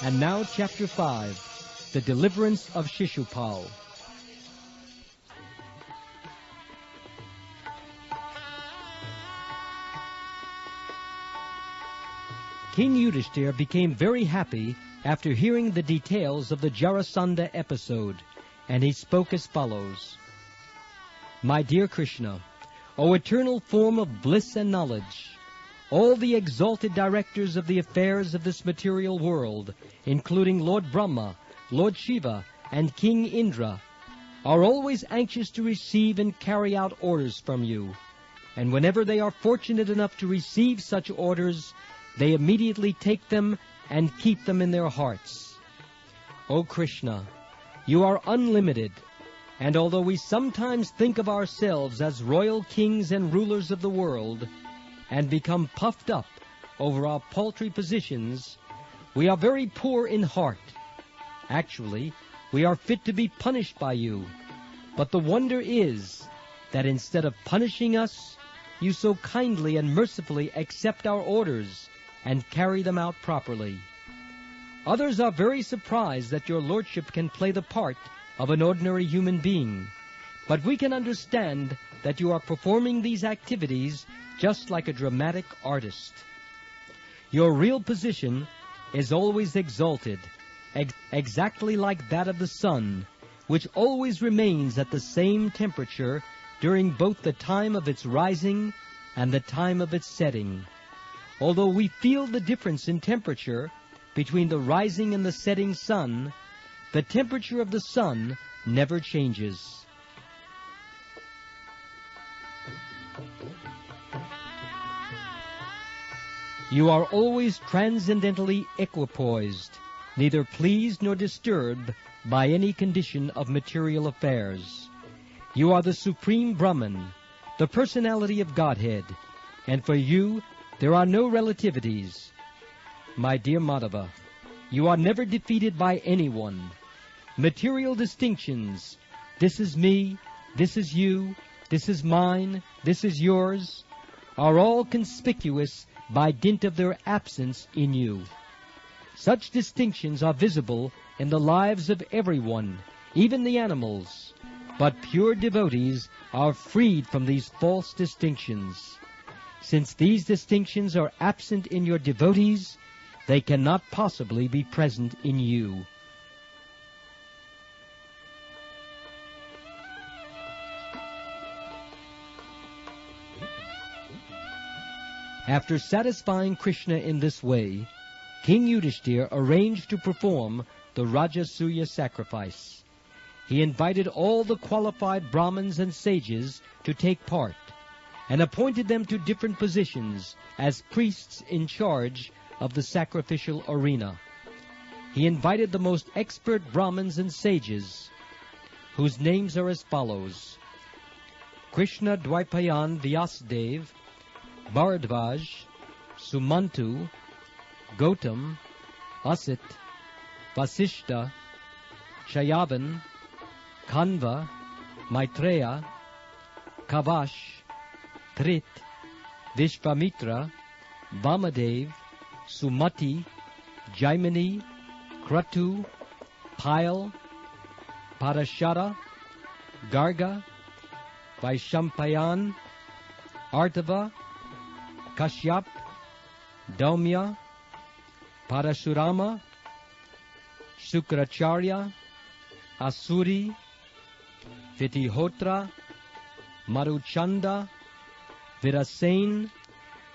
And now Chapter 5, The Deliverance of Sisupala. King Yudhishthira became very happy after hearing the details of the Jarasandha episode, and he spoke as follows. My dear Krishna, O eternal form of bliss and knowledge, all the exalted directors of the affairs of this material world, including Lord Brahma, Lord Shiva, and King Indra, are always anxious to receive and carry out orders from you, and whenever they are fortunate enough to receive such orders, they immediately take them and keep them in their hearts. O Krishna, you are unlimited, and although we sometimes think of ourselves as royal kings and rulers of the world, and become puffed up over our paltry positions, we are very poor in heart. Actually, we are fit to be punished by you. But the wonder is that instead of punishing us, you so kindly and mercifully accept our orders and carry them out properly. Others are very surprised that your lordship can play the part of an ordinary human being, but we can understand that you are performing these activities just like a dramatic artist. Your real position is always exalted, exactly like that of the sun, which always remains at the same temperature during both the time of its rising and the time of its setting. Although we feel the difference in temperature between the rising and the setting sun, the temperature of the sun never changes. You are always transcendently equipoised, neither pleased nor disturbed by any condition of material affairs. You are the Supreme Brahman, the personality of Godhead, and for you there are no relativities. My dear Madhava, you are never defeated by anyone. Material distinctions, this is me, this is you, this is mine, this is yours, are all conspicuous by dint of their absence in you. Such distinctions are visible in the lives of everyone, even the animals, but pure devotees are freed from these false distinctions. Since these distinctions are absent in your devotees, they cannot possibly be present in you. After satisfying Krishna in this way, King Yudhishthira arranged to perform the Rajasuya sacrifice. He invited all the qualified Brahmins and sages to take part, and appointed them to different positions as priests in charge of the sacrificial arena. He invited the most expert Brahmins and sages, whose names are as follows: Krishna Dvaipayan Vyasadev, Bharadvaj, Sumantu, Gautam, Asit, Vasishta, Shayavan, Kanva, Maitreya, Kavash, Trit, Vishvamitra, Vamadev, Sumati, Jaimini, Kratu, Pile, Parashara, Garga, Vaishampayan, Artava, Kashyap, Daumya, Parashurama, Shukracharya, Asuri, Vitihotra, Maruchanda, Virasen,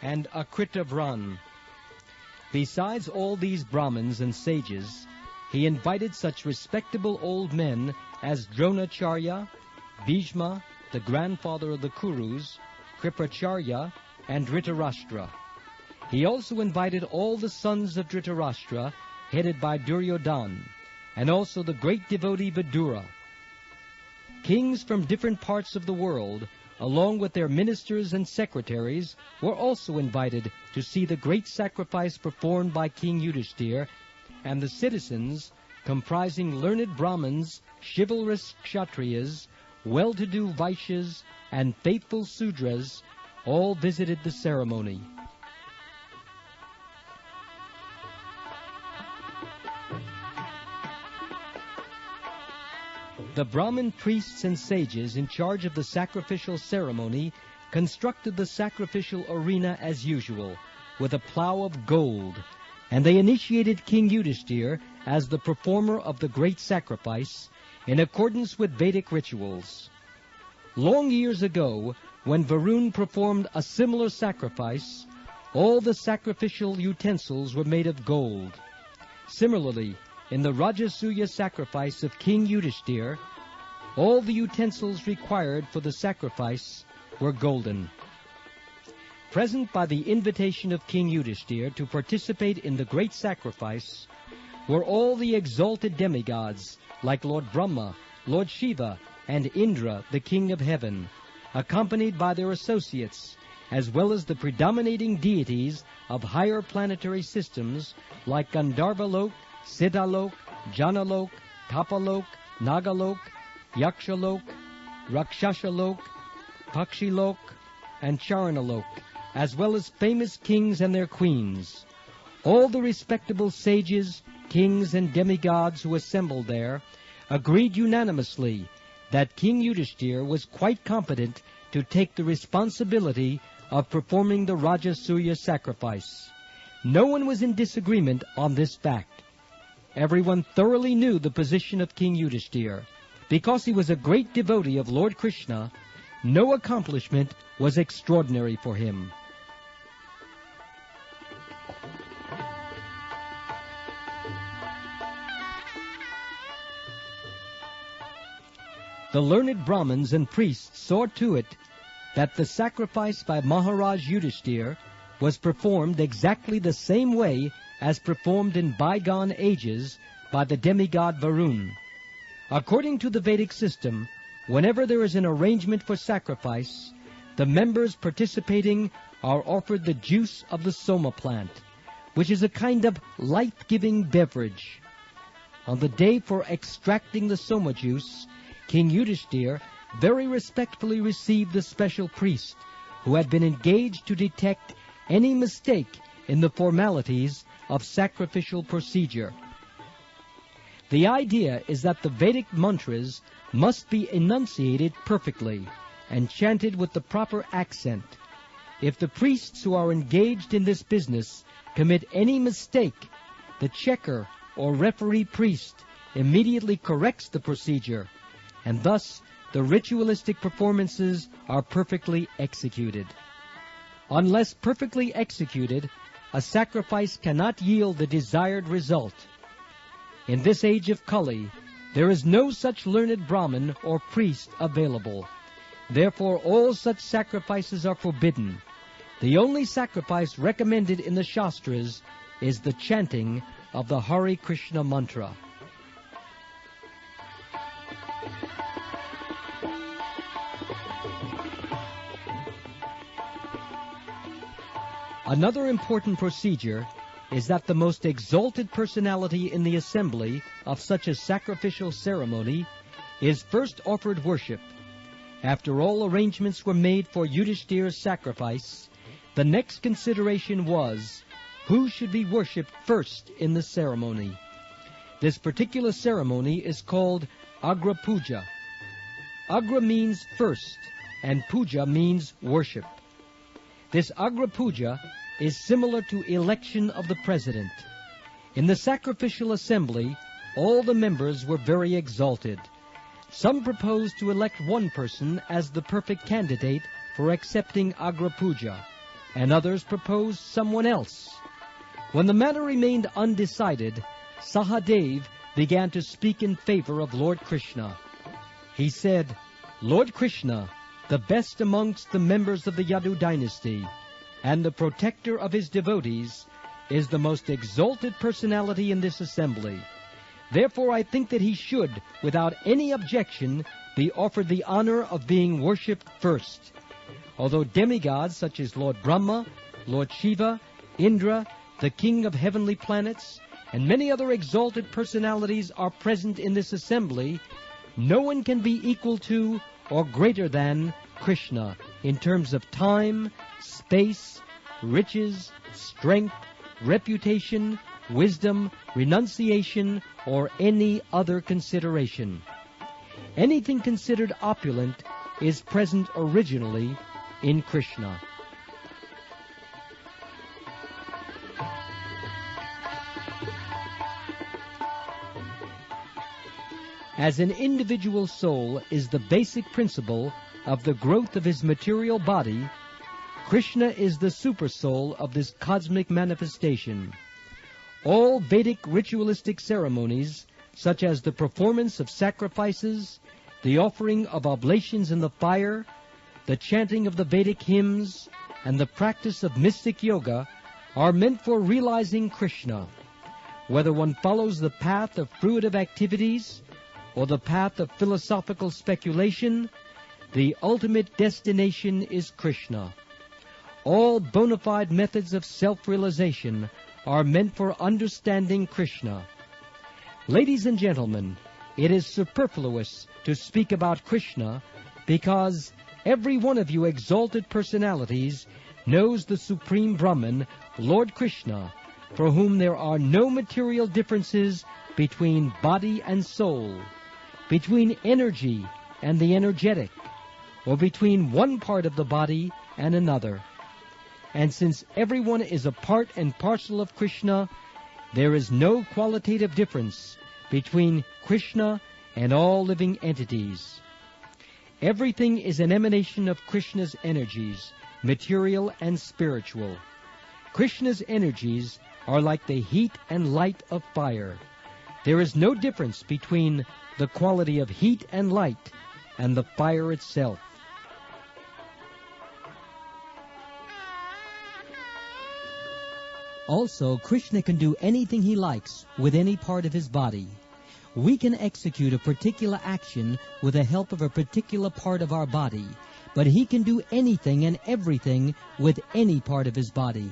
and Akritavran. Besides all these Brahmins and sages, he invited such respectable old men as Dronacharya, Bhishma, the grandfather of the Kurus, Kripacharya, and Dhritarashtra. He also invited all the sons of Dhritarashtra, headed by Duryodhana, and also the great devotee Vidura. Kings from different parts of the world, along with their ministers and secretaries, were also invited to see the great sacrifice performed by King Yudhishthira, and the citizens, comprising learned Brahmins, chivalrous Kshatriyas, well-to-do Vaishyas, and faithful Sudras, all visited the ceremony. The Brahmin priests and sages in charge of the sacrificial ceremony constructed the sacrificial arena as usual, with a plow of gold, and they initiated King Yudhishthir as the performer of the great sacrifice in accordance with Vedic rituals. Long years ago, when Varun performed a similar sacrifice, all the sacrificial utensils were made of gold. Similarly, in the Rajasuya sacrifice of King Yudhishthir, all the utensils required for the sacrifice were golden. Present by the invitation of King Yudhishthir to participate in the great sacrifice were all the exalted demigods, like Lord Brahma, Lord Shiva, and Indra, the king of heaven, accompanied by their associates, as well as the predominating deities of higher planetary systems like Gandharvalok, Siddhalok, Janalok, Tapalok, Nagalok, Yakshalok, Rakshashalok, Pakshilok, and Charanalok, as well as famous kings and their queens. All the respectable sages, kings, and demigods who assembled there agreed unanimously that King Yudhishthir was quite competent to take the responsibility of performing the Rajasuya sacrifice. No one was in disagreement on this fact. Everyone thoroughly knew the position of King Yudhishthir. Because he was a great devotee of Lord Krishna, no accomplishment was extraordinary for him. The learned Brahmins and priests saw to it that the sacrifice by Maharaj Yudhishthir was performed exactly the same way as performed in bygone ages by the demigod Varun. According to the Vedic system, whenever there is an arrangement for sacrifice, the members participating are offered the juice of the soma plant, which is a kind of life-giving beverage. On the day for extracting the soma juice, King Yudhishthir very respectfully received the special priest, who had been engaged to detect any mistake in the formalities of sacrificial procedure. The idea is that the Vedic mantras must be enunciated perfectly and chanted with the proper accent. If the priests who are engaged in this business commit any mistake, the checker or referee priest immediately corrects the procedure, and thus the ritualistic performances are perfectly executed. Unless perfectly executed, a sacrifice cannot yield the desired result. In this age of Kali, there is no such learned Brahmin or priest available. Therefore, all such sacrifices are forbidden. The only sacrifice recommended in the Shastras is the chanting of the Hare Krishna mantra. Another important procedure is that the most exalted personality in the assembly of such a sacrificial ceremony is first offered worship. After all arrangements were made for Yudhishthir's sacrifice, the next consideration was who should be worshipped first in the ceremony. This particular ceremony is called Agra Puja. Agra means first, and Puja means worship. This Agra Puja is similar to election of the president. In the sacrificial assembly, all the members were very exalted. Some proposed to elect one person as the perfect candidate for accepting Agra Puja, and others proposed someone else. When the matter remained undecided, Sahadev began to speak in favor of Lord Krishna. He said, "Lord Krishna, the best amongst the members of the Yadu dynasty, and the protector of his devotees, is the most exalted personality in this assembly. Therefore I think that he should, without any objection, be offered the honor of being worshipped first. Although demigods such as Lord Brahma, Lord Shiva, Indra, the king of heavenly planets, and many other exalted personalities are present in this assembly, no one can be equal to or greater than Krishna in terms of time, space, riches, strength, reputation, wisdom, renunciation, or any other consideration. anything considered opulent is present originally in Krishna. As an individual soul is the basic principle of the growth of his material body, Krishna is the supersoul of this cosmic manifestation. All Vedic ritualistic ceremonies, such as the performance of sacrifices, the offering of oblations in the fire, the chanting of the Vedic hymns, and the practice of mystic yoga, are meant for realizing Krishna. Whether one follows the path of fruitive activities or the path of philosophical speculation, the ultimate destination is Krishna. All bona fide methods of self-realization are meant for understanding Krishna. Ladies and gentlemen, it is superfluous to speak about Krishna because every one of you exalted personalities knows the Supreme Brahman, Lord Krishna, for whom there are no material differences between body and soul, between energy and the energetic, or between one part of the body and another. And since everyone is a part and parcel of Krishna, there is no qualitative difference between Krishna and all living entities. Everything is an emanation of Krishna's energies, material and spiritual. Krishna's energies are like the heat and light of fire. There is no difference between the quality of heat and light and the fire itself. Also, Krishna can do anything he likes with any part of his body. We can execute a particular action with the help of a particular part of our body, but he can do anything and everything with any part of his body.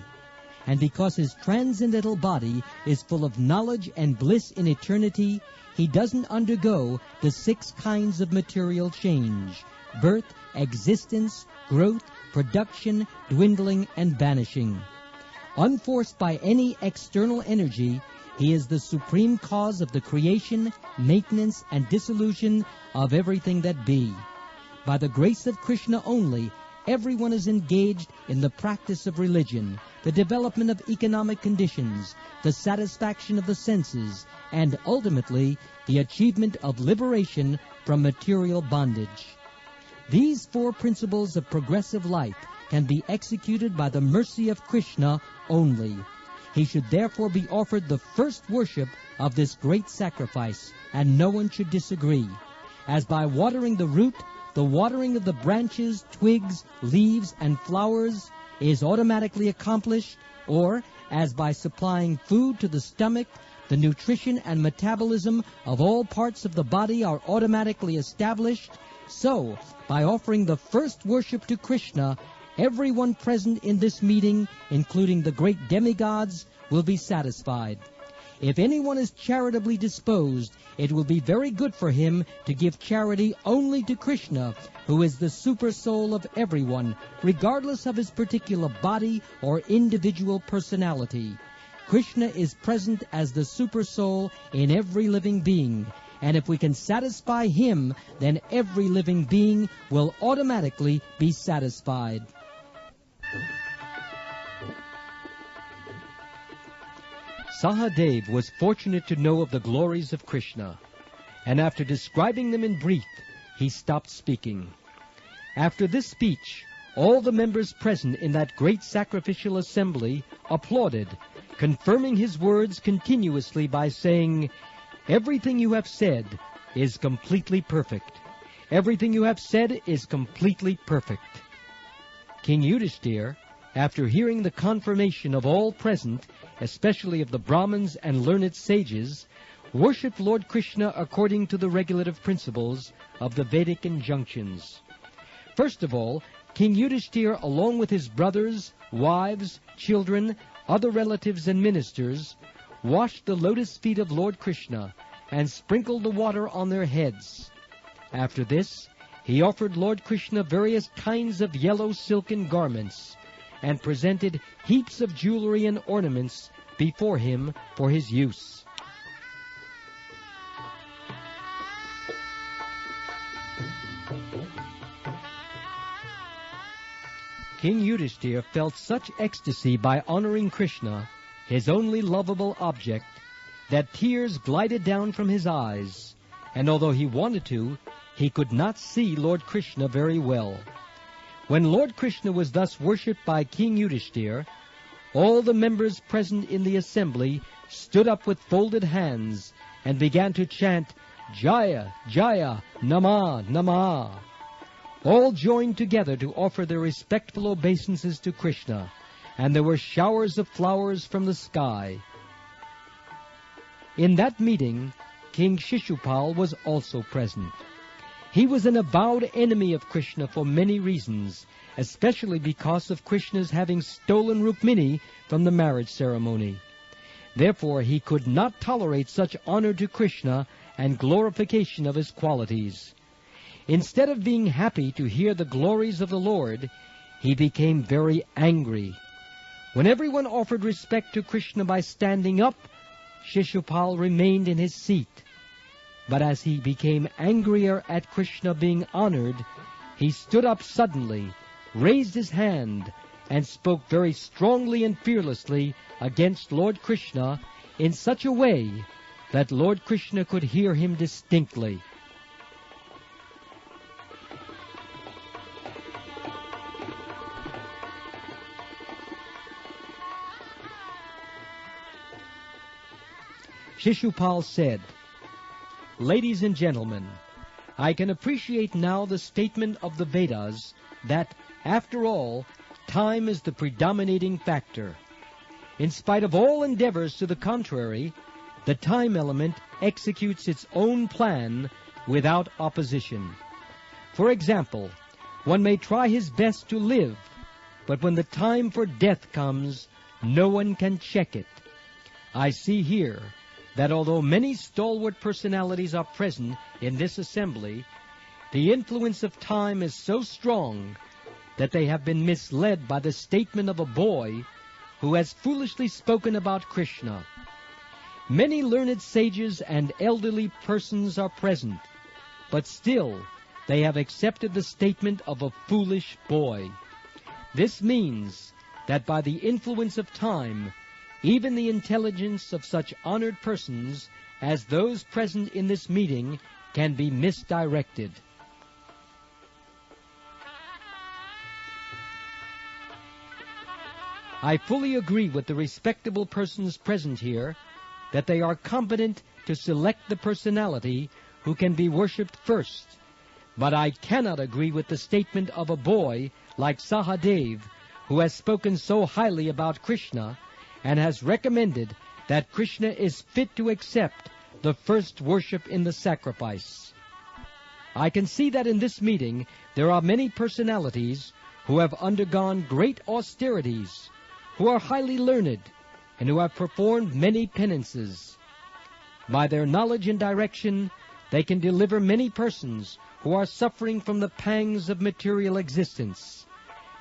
And because his transcendental body is full of knowledge and bliss in eternity, he doesn't undergo the 6 kinds of material change: birth, existence, growth, production, dwindling, and vanishing. Unforced by any external energy, he is the supreme cause of the creation, maintenance, and dissolution of everything that be. By the grace of Krishna only, everyone is engaged in the practice of religion, the development of economic conditions, the satisfaction of the senses, and ultimately the achievement of liberation from material bondage. These 4 principles of progressive life can be executed by the mercy of Krishna only. He should therefore be offered the first worship of this great sacrifice, and no one should disagree. As by watering the root, the watering of the branches, twigs, leaves, and flowers is automatically accomplished, or as by supplying food to the stomach, the nutrition and metabolism of all parts of the body are automatically established, so, by offering the first worship to Krishna, everyone present in this meeting, including the great demigods, will be satisfied. If anyone is charitably disposed, it will be very good for him to give charity only to Krishna, who is the super soul of everyone, regardless of his particular body or individual personality. Krishna is present as the super soul in every living being, and if we can satisfy him, then every living being will automatically be satisfied. Sahadev was fortunate to know of the glories of Krishna, and after describing them in brief, he stopped speaking. After this speech, all the members present in that great sacrificial assembly applauded, confirming his words continuously by saying, "Everything you have said is completely perfect. Everything you have said is completely perfect." King Yudhishthira, after hearing the confirmation of all present, especially of the Brahmins and learned sages, worshipped Lord Krishna according to the regulative principles of the Vedic injunctions. First of all, King Yudhishthira, along with his brothers, wives, children, other relatives and ministers, washed the lotus feet of Lord Krishna and sprinkled the water on their heads. After this, he offered Lord Krishna various kinds of yellow silken garments, and presented heaps of jewelry and ornaments before him for his use. King Yudhishthira felt such ecstasy by honoring Krishna, his only lovable object, that tears glided down from his eyes, and although he wanted to, he could not see Lord Krishna very well. When Lord Krishna was thus worshipped by King Yudhishthira, all the members present in the assembly stood up with folded hands and began to chant, Jaya, Jaya, Nama, Nama. All joined together to offer their respectful obeisances to Krishna, and there were showers of flowers from the sky. In that meeting, King Sisupala was also present. He was an avowed enemy of Krishna for many reasons, especially because of Krishna's having stolen Rukmini from the marriage ceremony. Therefore, he could not tolerate such honor to Krishna and glorification of his qualities. Instead of being happy to hear the glories of the Lord, he became very angry. When everyone offered respect to Krishna by standing up, Sisupala remained in his seat. But as he became angrier at Krishna being honored, he stood up suddenly, raised his hand, and spoke very strongly and fearlessly against Lord Krishna in such a way that Lord Krishna could hear him distinctly. Sisupala said, Ladies and gentlemen, I can appreciate now the statement of the Vedas that, after all, time is the predominating factor. In spite of all endeavors to the contrary, the time element executes its own plan without opposition. For example, one may try his best to live, but when the time for death comes, no one can check it. I see here that although many stalwart personalities are present in this assembly, the influence of time is so strong that they have been misled by the statement of a boy who has foolishly spoken about Krishna. Many learned sages and elderly persons are present, but still they have accepted the statement of a foolish boy. This means that by the influence of time, even the intelligence of such honored persons as those present in this meeting can be misdirected. I fully agree with the respectable persons present here that they are competent to select the personality who can be worshipped first, but I cannot agree with the statement of a boy like Sahadev, who has spoken so highly about Krishna and has recommended that Krishna is fit to accept the first worship in the sacrifice. I can see that in this meeting there are many personalities who have undergone great austerities, who are highly learned, and who have performed many penances. By their knowledge and direction, they can deliver many persons who are suffering from the pangs of material existence.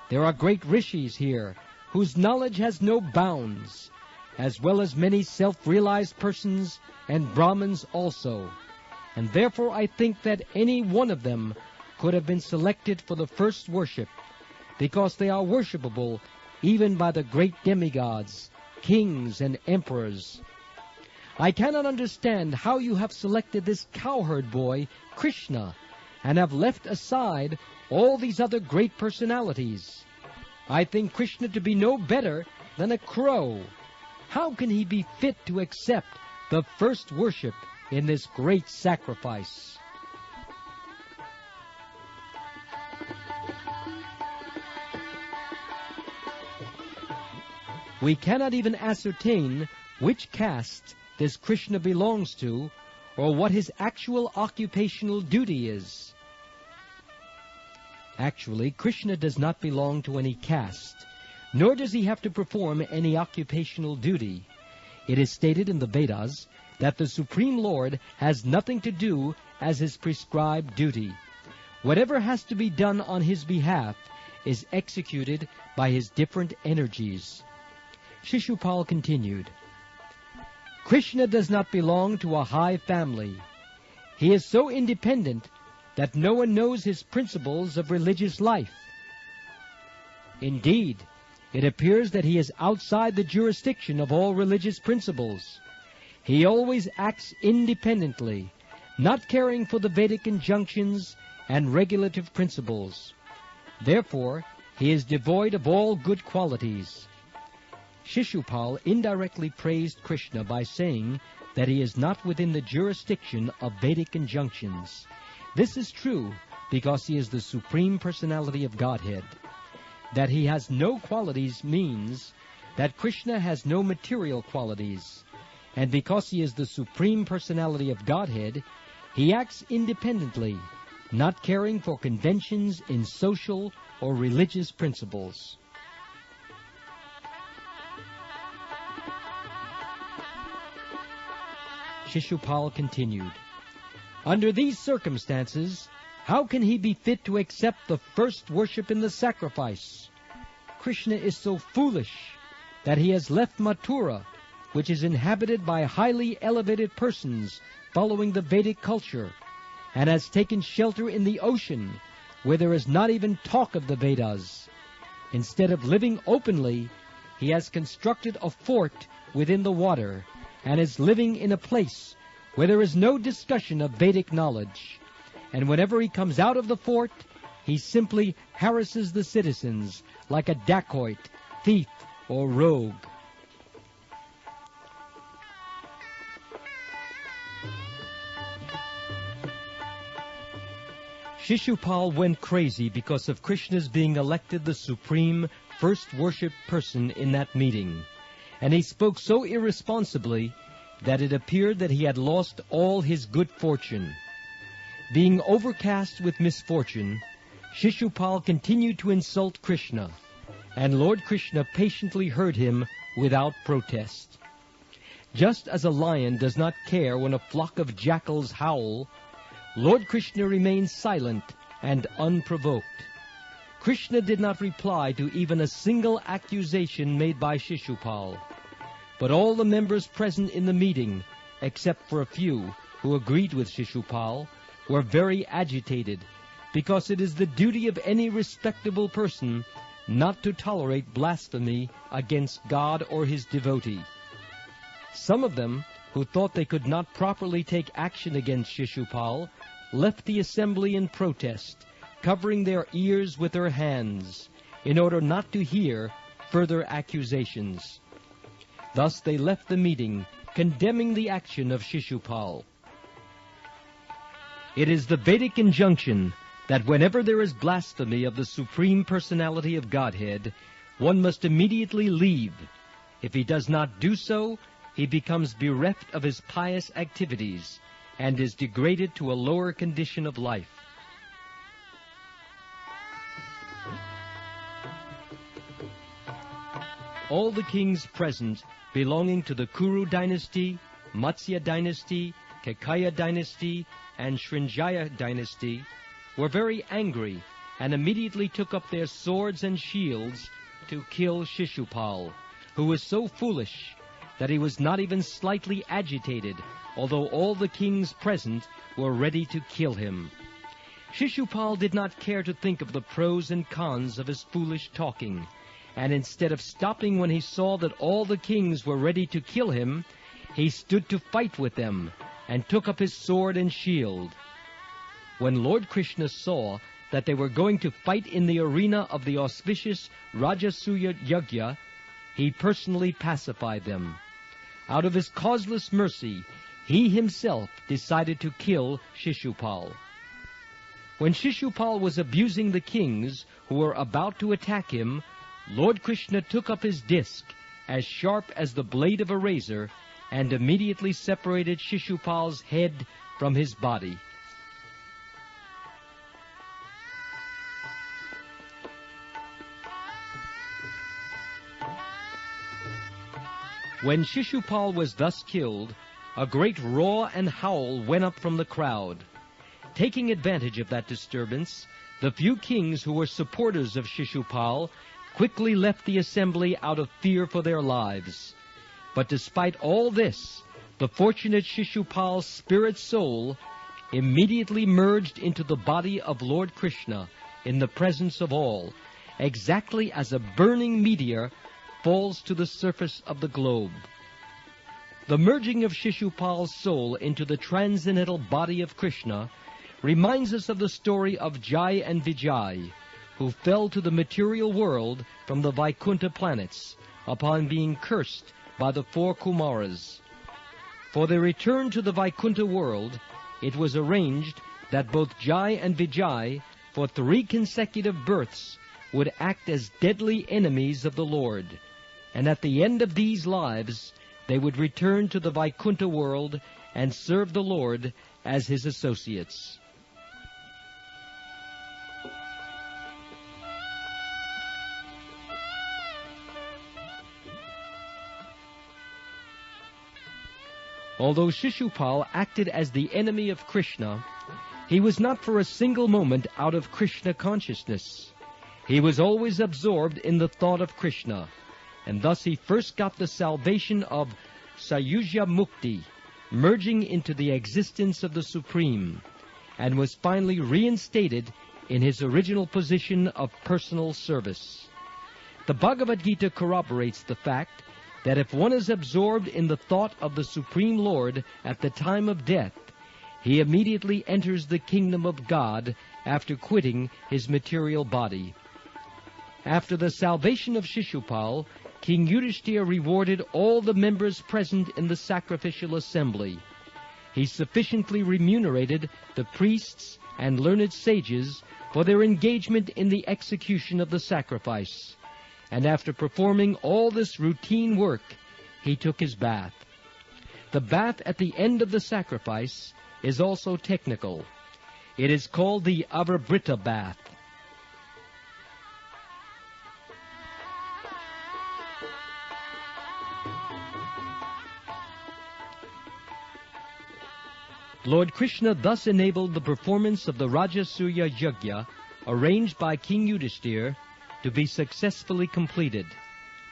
There are great rishis here whose knowledge has no bounds, as well as many self-realized persons and Brahmins also, and therefore I think that any one of them could have been selected for the first worship, because they are worshipable even by the great demigods, kings, and emperors. I cannot understand how you have selected this cowherd boy, Krishna, and have left aside all these other great personalities. I think Krishna to be no better than a crow. How can he be fit to accept the first worship in this great sacrifice? We cannot even ascertain which caste this Krishna belongs to, or what his actual occupational duty is. Actually, Krishna does not belong to any caste, nor does he have to perform any occupational duty. It is stated in the Vedas that the Supreme Lord has nothing to do as his prescribed duty. Whatever has to be done on his behalf is executed by his different energies. Sisupala continued, Krishna does not belong to a high family. He is so independent that no one knows his principles of religious life. Indeed, it appears that he is outside the jurisdiction of all religious principles. He always acts independently, not caring for the Vedic injunctions and regulative principles. Therefore, he is devoid of all good qualities. Sisupala indirectly praised Krishna by saying that he is not within the jurisdiction of Vedic injunctions. This is true because he is the Supreme Personality of Godhead. That he has no qualities means that Krishna has no material qualities. And because he is the Supreme Personality of Godhead, he acts independently, not caring for conventions in social or religious principles. Sisupala continued, "Under these circumstances, how can he be fit to accept the first worship in the sacrifice? Krishna is so foolish that he has left Mathura, which is inhabited by highly elevated persons following the Vedic culture, and has taken shelter in the ocean, where there is not even talk of the Vedas. Instead of living openly, he has constructed a fort within the water, and is living in a place where there is no discussion of Vedic knowledge. And whenever he comes out of the fort, he simply harasses the citizens like a dacoit, thief, or rogue." Sisupala went crazy because of Krishna's being elected the supreme first worship person in that meeting, and he spoke so irresponsibly that it appeared that he had lost all his good fortune. Being overcast with misfortune, Sisupala continued to insult Krishna, and Lord Krishna patiently heard him without protest. Just as a lion does not care when a flock of jackals howl, Lord Krishna remained silent and unprovoked. Krishna did not reply to even a single accusation made by Sisupala, but all the members present in the meeting, except for a few who agreed with Sisupala, were very agitated, because it is the duty of any respectable person not to tolerate blasphemy against God or his devotee. Some of them, who thought they could not properly take action against Sisupala, left the assembly in protest, covering their ears with their hands, in order not to hear further accusations. Thus they left the meeting, condemning the action of Sisupala. It is the Vedic injunction that whenever there is blasphemy of the Supreme Personality of Godhead, one must immediately leave. If he does not do so, he becomes bereft of his pious activities and is degraded to a lower condition of life. All the kings present belonging to the Kuru dynasty, Matsya dynasty, Kekaya dynasty, and Srinjaya dynasty were very angry and immediately took up their swords and shields to kill Sisupala, who was so foolish that he was not even slightly agitated, although all the kings present were ready to kill him. Sisupala did not care to think of the pros and cons of his foolish talking, and instead of stopping when he saw that all the kings were ready to kill him, he stood to fight with them, and took up his sword and shield. When Lord Krishna saw that they were going to fight in the arena of the auspicious Rajasuya Yajna, he personally pacified them. Out of his causeless mercy, he himself decided to kill Sisupala. When Sisupala was abusing the kings who were about to attack him, Lord Krishna took up his disc, as sharp as the blade of a razor, and immediately separated Sisupala's head from his body. When Sisupala was thus killed, a great roar and howl went up from the crowd. Taking advantage of that disturbance, the few kings who were supporters of Sisupala quickly left the assembly out of fear for their lives. But despite all this, the fortunate Sisupala's spirit soul immediately merged into the body of Lord Krishna in the presence of all, exactly as a burning meteor falls to the surface of the globe. The merging of Sisupal's soul into the transcendental body of Krishna reminds us of the story of Jai and Vijay, who fell to the material world from the Vaikuntha planets upon being cursed by the 4 Kumaras. For their return to the Vaikuntha world, it was arranged that both Jai and Vijay, for 3 consecutive births, would act as deadly enemies of the Lord, and at the end of these lives, they would return to the Vaikuntha world and serve the Lord as his associates. Although Sisupal acted as the enemy of Krishna, he was not for a single moment out of Krishna consciousness. He was always absorbed in the thought of Krishna, and thus he first got the salvation of Sayuja Mukti, merging into the existence of the Supreme, and was finally reinstated in his original position of personal service. The Bhagavad Gita corroborates the fact that if one is absorbed in the thought of the Supreme Lord at the time of death, he immediately enters the kingdom of God after quitting his material body. After the salvation of Sisupal, King Yudhishthira rewarded all the members present in the sacrificial assembly. He sufficiently remunerated the priests and learned sages for their engagement in the execution of the sacrifice. And after performing all this routine work, he took his bath. The bath at the end of the sacrifice is also technical. It is called the Avabrita bath. Lord Krishna thus enabled the performance of the Rajasuya Yajna arranged by King Yudhishthira to be successfully completed,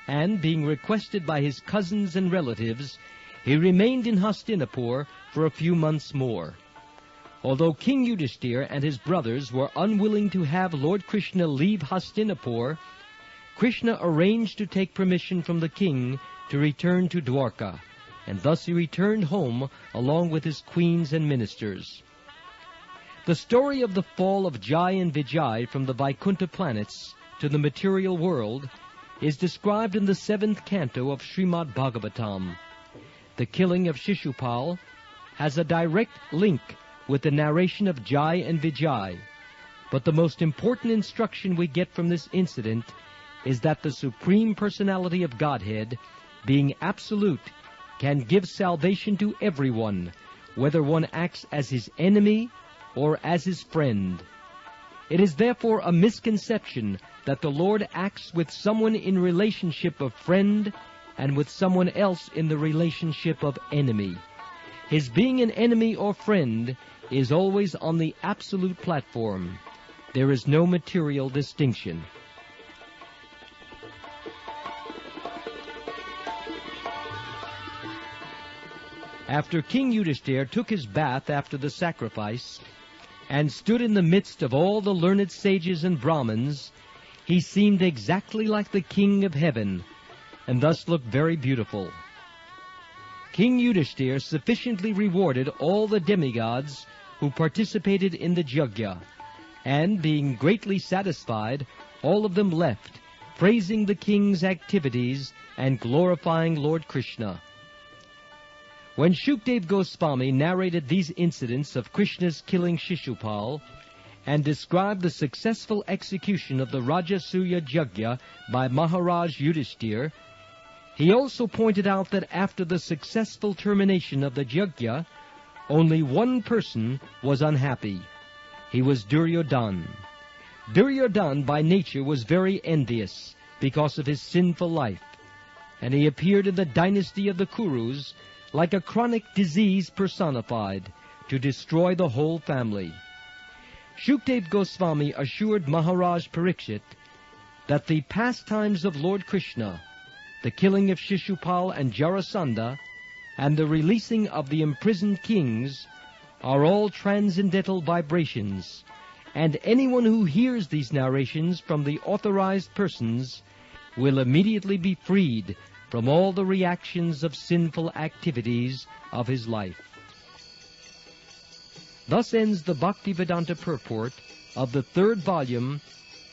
and being requested by his cousins and relatives, he remained in Hastinapur for a few months more. Although King Yudhishthira and his brothers were unwilling to have Lord Krishna leave Hastinapur, Krishna arranged to take permission from the king to return to Dwarka, and thus he returned home along with his queens and ministers. The story of the fall of Jai and Vijay from the Vaikuntha planets to the material world is described in the 7th canto of Srimad Bhagavatam. The killing of Sisupal has a direct link with the narration of Jai and Vijay, but the most important instruction we get from this incident is that the Supreme Personality of Godhead, being absolute, can give salvation to everyone, whether one acts as his enemy or as his friend. It is therefore a misconception that the Lord acts with someone in relationship of friend and with someone else in the relationship of enemy. His being an enemy or friend is always on the absolute platform. There is no material distinction. After King Yudhishthira took his bath after the sacrifice, and stood in the midst of all the learned sages and Brahmins, he seemed exactly like the king of heaven, and thus looked very beautiful. King Yudhishthira sufficiently rewarded all the demigods who participated in the Yajna, and being greatly satisfied, all of them left, praising the king's activities and glorifying Lord Krishna. When Shukdev Goswami narrated these incidents of Krishna's killing Sisupal and described the successful execution of the Rajasuya Yajna by Maharaj Yudhishthira, he also pointed out that after the successful termination of the Yajna, only one person was unhappy. He was Duryodhana. Duryodhana by nature was very envious because of his sinful life, and he appeared in the dynasty of the Kurus like a chronic disease personified, to destroy the whole family. Shukdev Goswami assured Maharaj Parikshit that the pastimes of Lord Krishna, the killing of Sisupal and Jarasandha, and the releasing of the imprisoned kings are all transcendental vibrations, and anyone who hears these narrations from the authorized persons will immediately be freed from all the reactions of sinful activities of his life. Thus ends the Bhaktivedanta purport of the 3rd volume,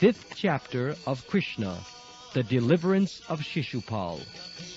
5th chapter of Krishna, the Deliverance of Sisupala.